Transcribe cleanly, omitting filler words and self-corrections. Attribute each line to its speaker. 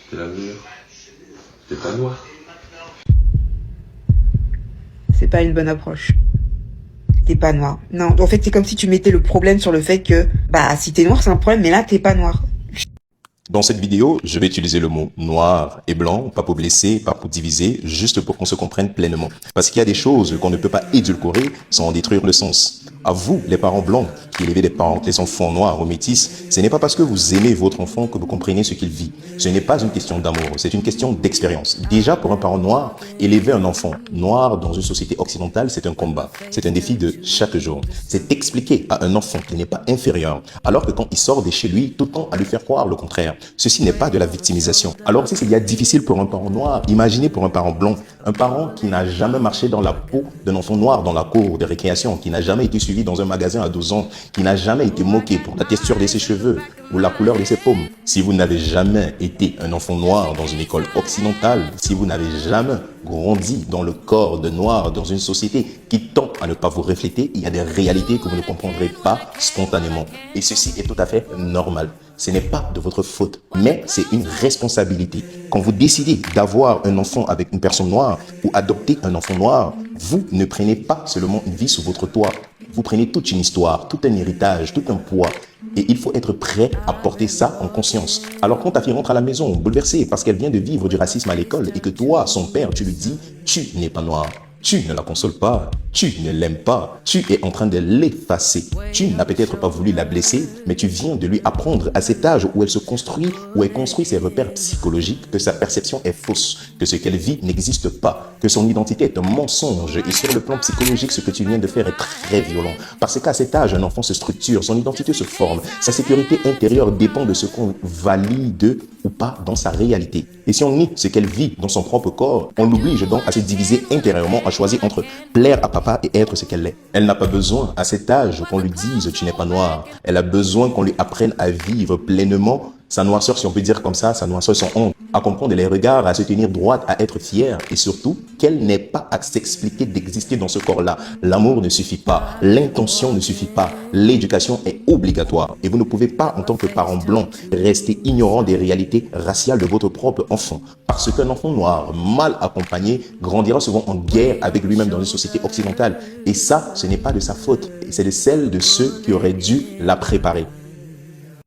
Speaker 1: T'es la meilleure. T'es pas noire.
Speaker 2: C'est pas une bonne approche. T'es pas noir. Non, en fait, c'est comme si tu mettais le problème sur le fait que, bah, si t'es noir, c'est un problème, mais là, t'es pas noir.
Speaker 3: Dans cette vidéo, je vais utiliser le mot noir et blanc, pas pour blesser, pas pour diviser, juste pour qu'on se comprenne pleinement. Parce qu'il y a des choses qu'on ne peut pas édulcorer sans en détruire le sens. À vous, les parents blancs, qui élevez des enfants noirs ou métis, ce n'est pas parce que vous aimez votre enfant que vous comprenez ce qu'il vit. Ce n'est pas une question d'amour, c'est une question d'expérience. Déjà, pour un parent noir, élever un enfant noir dans une société occidentale, c'est un combat. C'est un défi de chaque jour. C'est expliquer à un enfant qu'il n'est pas inférieur, alors que quand il sort de chez lui, tout le temps à lui faire croire le contraire. Ceci n'est pas de la victimisation. Alors si c'est difficile pour un parent noir, imaginez pour un parent blanc, un parent qui n'a jamais marché dans la peau d'un enfant noir dans la cour de récréation, qui n'a jamais été suivi dans un magasin à 12 ans, qui n'a jamais été moqué pour la texture de ses cheveux ou la couleur de ses paumes. Si vous n'avez jamais été un enfant noir dans une école occidentale, si vous n'avez jamais grandi dans le corps de noir dans une société qui tend à ne pas vous refléter, il y a des réalités que vous ne comprendrez pas spontanément. Et ceci est tout à fait normal. Ce n'est pas de votre faute, mais c'est une responsabilité. Quand vous décidez d'avoir un enfant avec une personne noire ou adopter un enfant noir, vous ne prenez pas seulement une vie sous votre toit. Vous prenez toute une histoire, tout un héritage, tout un poids. Et il faut être prêt à porter ça en conscience. Alors quand ta fille rentre à la maison, bouleversée parce qu'elle vient de vivre du racisme à l'école et que toi, son père, tu lui dis « tu n'es pas noir ». Tu ne la consoles pas, tu ne l'aimes pas, tu es en train de l'effacer. Tu n'as peut-être pas voulu la blesser, mais tu viens de lui apprendre à cet âge où elle se construit, où elle construit ses repères psychologiques, que sa perception est fausse, que ce qu'elle vit n'existe pas, que son identité est un mensonge. Et sur le plan psychologique, ce que tu viens de faire est très violent. Parce qu'à cet âge, un enfant se structure, son identité se forme, sa sécurité intérieure dépend de ce qu'on valide ou pas dans sa réalité. Et si on nie ce qu'elle vit dans son propre corps, on l'oblige donc à se diviser intérieurement, à choisir entre plaire à papa et être ce qu'elle est. Elle n'a pas besoin à cet âge qu'on lui dise tu n'es pas noir. Elle a besoin qu'on lui apprenne à vivre pleinement sa noirceur, si on peut dire comme ça, sa noirceur, son honte, à comprendre les regards, à se tenir droite, à être fière et surtout qu'elle n'ait pas à s'expliquer d'exister dans ce corps-là. L'amour ne suffit pas, l'intention ne suffit pas, l'éducation est obligatoire et vous ne pouvez pas en tant que parent blanc rester ignorant des réalités raciales de votre propre enfant parce qu'un enfant noir mal accompagné grandira souvent en guerre avec lui-même dans une société occidentale et ça, ce n'est pas de sa faute, c'est de celle de ceux qui auraient dû la préparer.